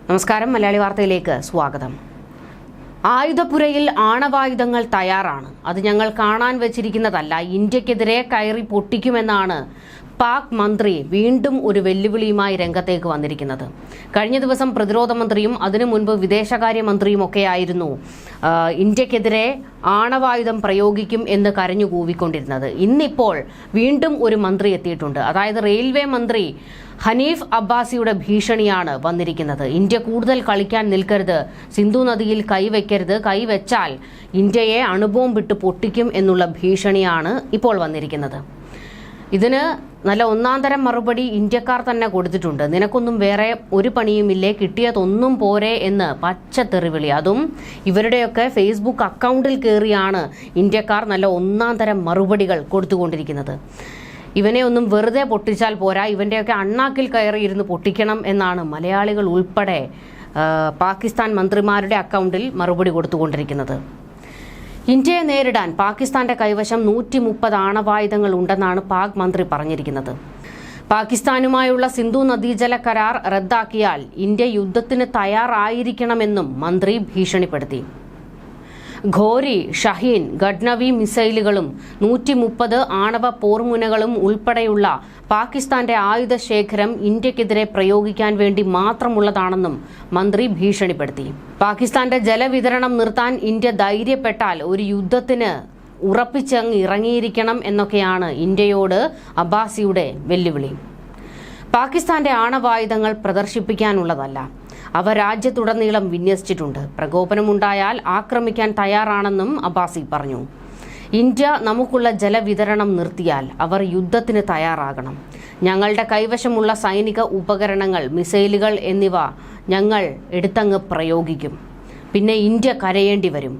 നമസ്കാരം, മലയാളി വാർത്തയിലേക്ക് സ്വാഗതം. ആയുധപ്പുരയിൽ ആണവായുധങ്ങൾ തയ്യാറാണ്. അത് ഞങ്ങൾ കാണാൻ വെച്ചിരിക്കുന്നതല്ല. ഇന്ത്യക്കെതിരെ കയറി പൊട്ടിക്കുമെന്നാണ് പാക് മന്ത്രി വീണ്ടും ഒരു വെല്ലുവിളിയുമായി രംഗത്തേക്ക് വന്നിരിക്കുന്നത്. കഴിഞ്ഞ ദിവസം പ്രതിരോധ മന്ത്രിയും അതിനു മുൻപ് വിദേശകാര്യമന്ത്രിയും ഒക്കെയായിരുന്നു ഇന്ത്യക്കെതിരെ ആണവായുധം പ്രയോഗിക്കും എന്ന് കരഞ്ഞു കൂവിക്കൊണ്ടിരുന്നത്. ഇന്നിപ്പോൾ വീണ്ടും ഒരു മന്ത്രി എത്തിയിട്ടുണ്ട്. അതായത് റെയിൽവേ മന്ത്രി ഹനീഫ് അബ്ബാസിയുടെ ഭീഷണിയാണ് വന്നിരിക്കുന്നത്. ഇന്ത്യ കൂടുതൽ കളിക്കാൻ നിൽക്കരുത്, സിന്ധു നദിയിൽ കൈവയ്ക്കരുത്, കൈവച്ചാൽ ഇന്ത്യയെ അണുബോംബിട്ട് പൊട്ടിക്കും എന്നുള്ള ഭീഷണിയാണ് ഇപ്പോൾ വന്നിരിക്കുന്നത്. ഇതിന് നല്ല ഒന്നാന്തരം മറുപടി ഇന്ത്യക്കാർ തന്നെ കൊടുത്തിട്ടുണ്ട്. നിനക്കൊന്നും വേറെ ഒരു പണിയുമില്ലേ, കിട്ടിയതൊന്നും പോരെ എന്ന് പച്ചത്തെറിവിളി. അതും ഇവരുടെയൊക്കെ ഫേസ്ബുക്ക് അക്കൗണ്ടിൽ കയറിയാണ് ഇന്ത്യക്കാർ നല്ല ഒന്നാന്തരം മറുപടികൾ കൊടുത്തുകൊണ്ടിരിക്കുന്നത്. ഇവനെ ഒന്നും വെറുതെ പൊട്ടിച്ചാൽ പോരാ, ഇവൻ്റെയൊക്കെ അണ്ണാക്കിൽ കയറിയിരുന്ന് പൊട്ടിക്കണം എന്നാണ് മലയാളികൾ ഉൾപ്പെടെ പാകിസ്ഥാൻ മന്ത്രിമാരുടെ അക്കൗണ്ടിൽ മറുപടി കൊടുത്തുകൊണ്ടിരിക്കുന്നത്. ഇന്ത്യയെ നേരിടാൻ പാകിസ്ഥാന്റെ കൈവശം 130 ആണവായുധങ്ങൾ ഉണ്ടെന്നാണ് പാക് മന്ത്രി പറഞ്ഞിരിക്കുന്നത്. പാകിസ്ഥാനുമായുള്ള സിന്ധു നദീജല കരാർ റദ്ദാക്കിയാൽ ഇന്ത്യ യുദ്ധത്തിന് തയ്യാറായിരിക്കണമെന്നും മന്ത്രി ഭീഷണിപ്പെടുത്തി. ഘോരി, ഷഹീൻ, ഗഡ്നവി മിസൈലുകളും 130 ആണവ പോർമുനകളും ഉൾപ്പെടെയുള്ള പാകിസ്ഥാന്റെ ആയുധശേഖരം ഇന്ത്യക്കെതിരെ പ്രയോഗിക്കാൻ വേണ്ടി മാത്രമുള്ളതാണെന്നും മന്ത്രി ഭീഷണിപ്പെടുത്തി. പാകിസ്ഥാന്റെ ജലവിതരണം നിർത്താൻ ഇന്ത്യ ധൈര്യപ്പെട്ടാൽ ഒരു യുദ്ധത്തിന് ഉറപ്പിച്ചങ്ങ് ഇറങ്ങിയിരിക്കണം എന്നൊക്കെയാണ് ഇന്ത്യയോട് അബ്ബാസിയുടെ വെല്ലുവിളി. പാകിസ്ഥാന്റെ ആണവായുധങ്ങൾ പ്രദർശിപ്പിക്കാനുള്ളതല്ല, അവ രാജ്യത്തുടനീളം വിന്യസിച്ചിട്ടുണ്ട്. പ്രകോപനമുണ്ടായാൽ ആക്രമിക്കാൻ തയ്യാറാണെന്നും അബ്ബാസി പറഞ്ഞു. ഇന്ത്യ നമുക്കുള്ള ജലവിതരണം നിർത്തിയാൽ അവർ യുദ്ധത്തിന് തയ്യാറാകണം. ഞങ്ങളുടെ കൈവശമുള്ള സൈനിക ഉപകരണങ്ങൾ, മിസൈലുകൾ എന്നിവ ഞങ്ങൾ എടുത്തങ്ങ് പ്രയോഗിക്കും. പിന്നെ ഇന്ത്യ കരയേണ്ടി വരും.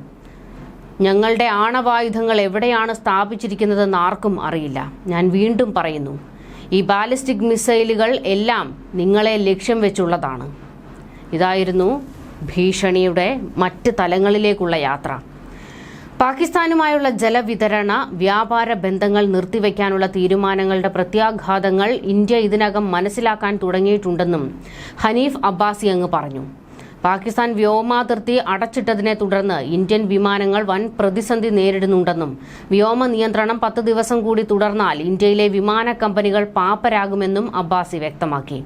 ഞങ്ങളുടെ ആണവായുധങ്ങൾ എവിടെയാണ് സ്ഥാപിച്ചിരിക്കുന്നതെന്ന് ആർക്കും അറിയില്ല. ഞാൻ വീണ്ടും പറയുന്നു, ഈ ബാലിസ്റ്റിക് മിസൈലുകൾ എല്ലാം നിങ്ങളെ ലക്ഷ്യം വെച്ചുള്ളതാണ്. ഇതായിരുന്നു ഭീഷണിയുടെ മറ്റ് തലങ്ങളിലേക്കുള്ള യാത്ര. പാകിസ്ഥാനുമായുള്ള ജലവിതരണ വ്യാപാര ബന്ധങ്ങൾ നിർത്തിവെക്കാനുള്ള തീരുമാനങ്ങളുടെ പ്രത്യാഘാതങ്ങൾ ഇന്ത്യ ഇതിനകം മനസ്സിലാക്കാൻ തുടങ്ങിയിട്ടുണ്ടെന്നും ഹനീഫ് അബ്ബാസി അങ്ങ് പറഞ്ഞു. പാകിസ്ഥാൻ വ്യോമാതിർത്തി അടച്ചിട്ടതിനെ തുടർന്ന് ഇന്ത്യൻ വിമാനങ്ങൾ വൻ പ്രതിസന്ധി നേരിടുന്നുണ്ടെന്നും വ്യോമ നിയന്ത്രണം 10 ദിവസം കൂടി തുടർന്നാൽ ഇന്ത്യയിലെ വിമാന കമ്പനികൾ പാപ്പരാകുമെന്നും അബ്ബാസി വ്യക്തമാക്കി.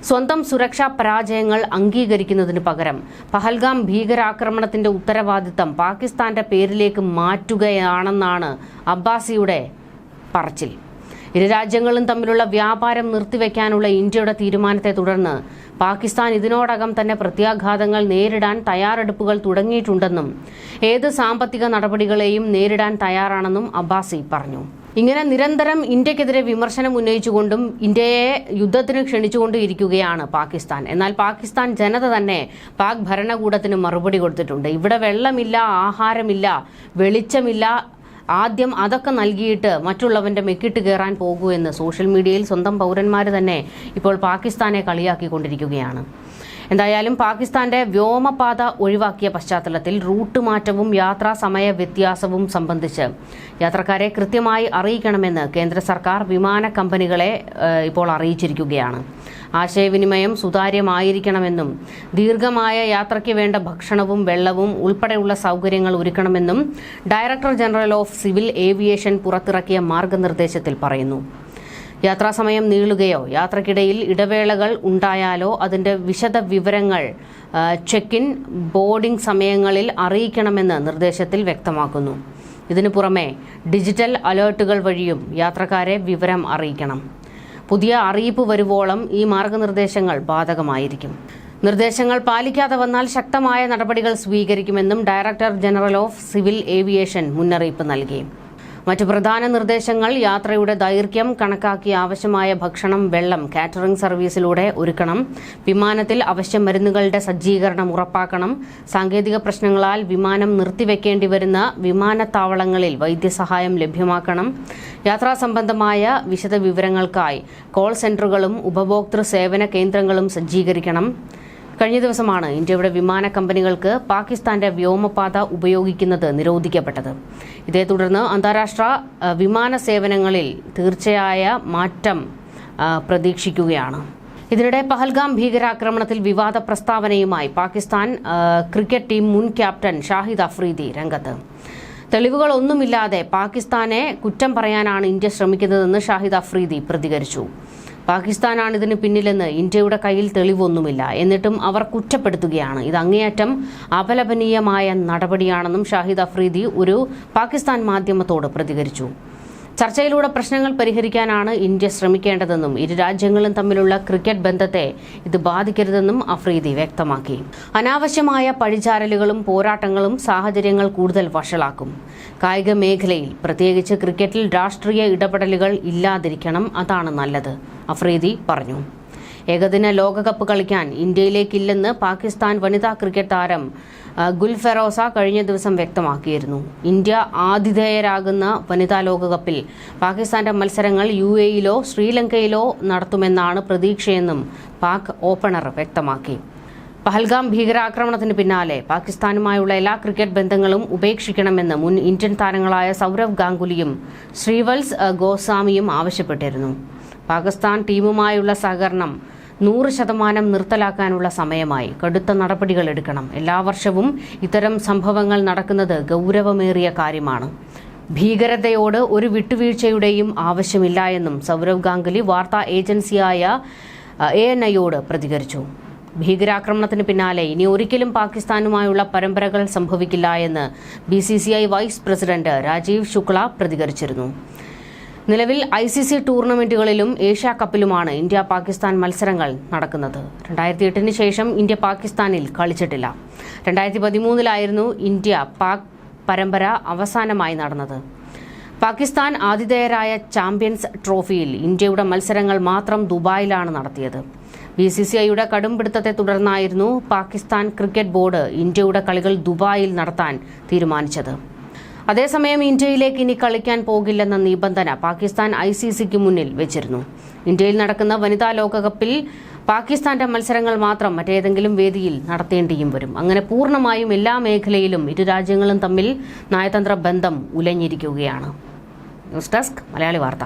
സ്വന്തം സുരക്ഷാ പരാജയങ്ങൾ അംഗീകരിക്കുന്നതിന് പകരം പഹൽഗാം ഭീകരാക്രമണത്തിന്റെ ഉത്തരവാദിത്തം പാകിസ്ഥാന്റെ പേരിലേക്ക് മാറ്റുകയാണെന്നാണ് അബ്ബാസിയുടെ പറച്ചിൽ. ഇരു രാജ്യങ്ങളും തമ്മിലുള്ള വ്യാപാരം നിർത്തിവെക്കാനുള്ള ഇന്ത്യയുടെ തീരുമാനത്തെ തുടർന്ന് പാകിസ്ഥാൻ ഇതിനോടകം തന്നെ പ്രത്യാഘാതങ്ങൾ നേരിടാൻ തയ്യാറെടുപ്പുകൾ തുടങ്ങിയിട്ടുണ്ടെന്നും ഏത് സാമ്പത്തിക നടപടികളെയും നേരിടാൻ തയ്യാറാണെന്നും അബ്ബാസി പറഞ്ഞു. ഇങ്ങനെ നിരന്തരം ഇന്ത്യക്കെതിരെ വിമർശനം ഉന്നയിച്ചുകൊണ്ടും ഇന്ത്യയെ യുദ്ധത്തിന് ക്ഷണിച്ചുകൊണ്ടും ഇരിക്കുകയാണ് പാകിസ്ഥാൻ. എന്നാൽ പാകിസ്ഥാൻ ജനത തന്നെ പാക് ഭരണകൂടത്തിന് മറുപടി കൊടുത്തിട്ടുണ്ട്. ഇവിടെ വെള്ളമില്ല, ആഹാരമില്ല, വെളിച്ചമില്ല, ആദ്യം അതൊക്കെ നൽകിയിട്ട് മറ്റുള്ളവന്റെ മെക്കിട്ട് കയറാൻ പോകൂ എന്ന് സോഷ്യൽ മീഡിയയിൽ സ്വന്തം പൗരന്മാർ തന്നെ ഇപ്പോൾ പാകിസ്ഥാനെ കളിയാക്കിക്കൊണ്ടിരിക്കുകയാണ്. എന്തായാലും പാകിസ്ഥാന്റെ വ്യോമപാത ഒഴിവാക്കിയ പശ്ചാത്തലത്തിൽ റൂട്ട് മാറ്റവും യാത്രാ സമയ വ്യത്യാസവും സംബന്ധിച്ച് യാത്രക്കാരെ കൃത്യമായി അറിയിക്കണമെന്ന് കേന്ദ്ര സർക്കാർ വിമാന കമ്പനികളെ ഇപ്പോൾ അറിയിച്ചിരിക്കുകയാണ്. ആശയവിനിമയം സുതാര്യമായിരിക്കണമെന്നും ദീർഘമായ യാത്രയ്ക്ക് വേണ്ട ഭക്ഷണവും വെള്ളവും ഉൾപ്പെടെയുള്ള സൗകര്യങ്ങൾ ഒരുക്കണമെന്നും director general of civil aviation പുറത്തിറക്കിയ മാർഗനിർദ്ദേശത്തിൽ പറയുന്നു. യാത്രാസമയം നീളുകയോ യാത്രക്കിടയിൽ ഇടവേളകൾ ഉണ്ടായാലോ അതിന്റെ വിശദ വിവരങ്ങൾ ചെക്ക് ഇൻ, ബോർഡിംഗ് സമയങ്ങളിൽ അറിയിക്കണമെന്ന് നിർദ്ദേശത്തിൽ വ്യക്തമാക്കുന്നു. ഇതിനു പുറമെ ഡിജിറ്റൽ അലേർട്ടുകൾ വഴിയും യാത്രക്കാരെ വിവരം അറിയിക്കണം. പുതിയ അറിയിപ്പ് വരുവോളം ഈ മാർഗനിർദ്ദേശങ്ങൾ ബാധകമായിരിക്കും. നിർദ്ദേശങ്ങൾ പാലിക്കാതെ വന്നാൽ ശക്തമായ നടപടികൾ സ്വീകരിക്കുമെന്നും director general of civil aviation മുന്നറിയിപ്പ് നൽകി. മറ്റു പ്രധാന നിർദ്ദേശങ്ങൾ യാത്രയുടെ ദൈർഘ്യം കണക്കാക്കി ആവശ്യമായ ഭക്ഷണം, വെള്ളം കാറ്ററിംഗ് സർവീസിലൂടെ ഒരുക്കണം. വിമാനത്തിൽ അവശ്യ മരുന്നുകളുടെ സജ്ജീകരണം ഉറപ്പാക്കണം. സാങ്കേതിക പ്രശ്നങ്ങളാൽ വിമാനം നിർത്തിവെക്കേണ്ടി വരുന്ന വിമാനത്താവളങ്ങളിൽ വൈദ്യസഹായം ലഭ്യമാക്കണം. യാത്രാ സംബന്ധമായ വിശദ വിവരങ്ങൾക്കായി കോൾ സെന്ററുകളും ഉപഭോക്തൃ സേവന കേന്ദ്രങ്ങളും സജ്ജീകരിക്കണം. കഴിഞ്ഞ ദിവസമാണ് ഇന്ത്യയുടെ വിമാന കമ്പനികൾക്ക് പാകിസ്ഥാന്റെ വ്യോമപാത ഉപയോഗിക്കുന്നത് നിരോധിക്കപ്പെട്ടത്. ഇതേ തുടർന്ന് അന്താരാഷ്ട്ര വിമാന സേവനങ്ങളിൽ തീർച്ചയായ മാറ്റം പ്രതീക്ഷിക്കുകയാണ്. ഇതിനിടെ പഹൽഗാം ഭീകരാക്രമണത്തിൽ വിവാദ പ്രസ്താവനയുമായി പാകിസ്ഥാൻ ക്രിക്കറ്റ് ടീം മുൻ ക്യാപ്റ്റൻ ഷാഹിദ് അഫ്രീദി രംഗത്ത്. തെളിവുകളൊന്നുമില്ലാതെ പാകിസ്ഥാനെ കുറ്റം പറയാനാണ് ഇന്ത്യ ശ്രമിക്കുന്നതെന്ന് ഷാഹിദ് അഫ്രീദി പ്രതികരിച്ചു. പാകിസ്ഥാനാണ് ഇതിന് പിന്നിലെന്ന് ഇന്ത്യയുടെ കയ്യിൽ തെളിവൊന്നുമില്ല, എന്നിട്ടും അവർ കുറ്റപ്പെടുത്തുകയാണ്. ഇത് അങ്ങേയറ്റം അപലപനീയമായ നടപടിയാണെന്നും ഷാഹിദ് അഫ്രീദി ഒരു പാകിസ്ഥാൻ മാധ്യമത്തോട് പ്രതികരിച്ചു. ചർച്ചയിലൂടെ പ്രശ്നങ്ങൾ പരിഹരിക്കാനാണ് ഇന്ത്യ ശ്രമിക്കേണ്ടതെന്നും ഇരു രാജ്യങ്ങളും തമ്മിലുള്ള ക്രിക്കറ്റ് ബന്ധത്തെ ഇത് ബാധിക്കരുതെന്നും അഫ്രീദി വ്യക്തമാക്കി. അനാവശ്യമായ പഴിചാരലുകളും പോരാട്ടങ്ങളും സാഹചര്യങ്ങൾ കൂടുതൽ വഷളാക്കും. കായിക മേഖലയിൽ പ്രത്യേകിച്ച് ക്രിക്കറ്റിൽ രാഷ്ട്രീയ ഇടപെടലുകൾ ഇല്ലാതിരിക്കണം, അതാണ് നല്ലത്, അഫ്രീദി പറഞ്ഞു. ഏകദിന ലോകകപ്പ് കളിക്കാൻ ഇന്ത്യയിലേക്കില്ലെന്ന് പാകിസ്ഥാൻ വനിതാ ക്രിക്കറ്റ് താരം ഗുൽ ഫെറോസ കഴിഞ്ഞ ദിവസം വ്യക്തമാക്കിയിരുന്നു. ഇന്ത്യ ആതിഥേയരാകുന്ന വനിതാ ലോകകപ്പിൽ പാകിസ്ഥാന്റെ മത്സരങ്ങൾ UAEയിലോ ശ്രീലങ്കയിലോ നടത്തുമെന്നാണ് പ്രതീക്ഷയെന്നും പാക് ഓപ്പണർ വ്യക്തമാക്കി. പഹൽഗാം ഭീകരാക്രമണത്തിന് പിന്നാലെ പാകിസ്ഥാനുമായുള്ള എല്ലാ ക്രിക്കറ്റ് ബന്ധങ്ങളും ഉപേക്ഷിക്കണമെന്ന് മുൻ ഇന്ത്യൻ താരങ്ങളായ സൗരവ് ഗാംഗുലിയും ശ്രീവത്സ് ഗോസ്വാമിയും ആവശ്യപ്പെട്ടിരുന്നു. പാകിസ്ഥാൻ ടീമുമായുള്ള സഹകരണം 100% നിർത്തലാക്കാനുള്ള സമയമായി. കടുത്ത നടപടികൾ എടുക്കണം. എല്ലാ വർഷവും ഇത്തരം സംഭവങ്ങൾ നടക്കുന്നത് ഗൗരവമേറിയ കാര്യമാണ്. ഭീകരതയോട് ഒരു വിട്ടുവീഴ്ചയുടെയും ആവശ്യമില്ല എന്നും സൗരവ് ഗാംഗുലി വാർത്താ ഏജൻസിയായ ANIയോട് പ്രതികരിച്ചു. ഭീകരാക്രമണത്തിന് പിന്നാലെ ഇനി ഒരിക്കലും പാകിസ്ഥാനുമായുള്ള പരമ്പരകൾ സംഭവിക്കില്ല എന്ന് BCCI vice president Rajeev Shukla പ്രതികരിച്ചിരുന്നു. നിലവിൽ ICC ടൂർണമെന്റുകളിലും ഏഷ്യ കപ്പിലുമാണ് ഇന്ത്യ പാകിസ്ഥാൻ മത്സരങ്ങൾ നടക്കുന്നത്. 2008 ശേഷം ഇന്ത്യ പാകിസ്ഥാനിൽ കളിച്ചിട്ടില്ല. 2013 ഇന്ത്യ പാക് പരമ്പര അവസാനമായി നടന്നത്. പാകിസ്ഥാൻ ആതിഥേയരായ ചാമ്പ്യൻസ് ട്രോഫിയിൽ ഇന്ത്യയുടെ മത്സരങ്ങൾ മാത്രം ദുബായിലാണ് നടത്തിയത്. BCCIയുടെ കടുംപിടുത്തത്തെ തുടർന്നായിരുന്നു പാകിസ്ഥാൻ ക്രിക്കറ്റ് ബോർഡ് ഇന്ത്യയുടെ കളികൾ ദുബായിൽ നടത്താൻ തീരുമാനിച്ചത്. അതേസമയം ഇന്ത്യയിലേക്ക് ഇനി കളിക്കാൻ പോകില്ലെന്ന നിബന്ധന പാകിസ്ഥാൻ ICCക്ക് മുന്നിൽ വെച്ചിരുന്നു. ഇന്ത്യയിൽ നടക്കുന്ന വനിതാ ലോകകപ്പിൽ പാകിസ്ഥാന്റെ മത്സരങ്ങൾ മാത്രം മറ്റേതെങ്കിലും വേദിയിൽ നടത്തേണ്ടിയും വരും. അങ്ങനെ പൂർണ്ണമായും എല്ലാ മേഖലയിലും ഇരു രാജ്യങ്ങളും തമ്മിൽ നയതന്ത്ര ബന്ധം ഉലഞ്ഞിരിക്കുകയാണ്. ന്യൂസ് ഡെസ്ക് മലയാളി വാർത്ത.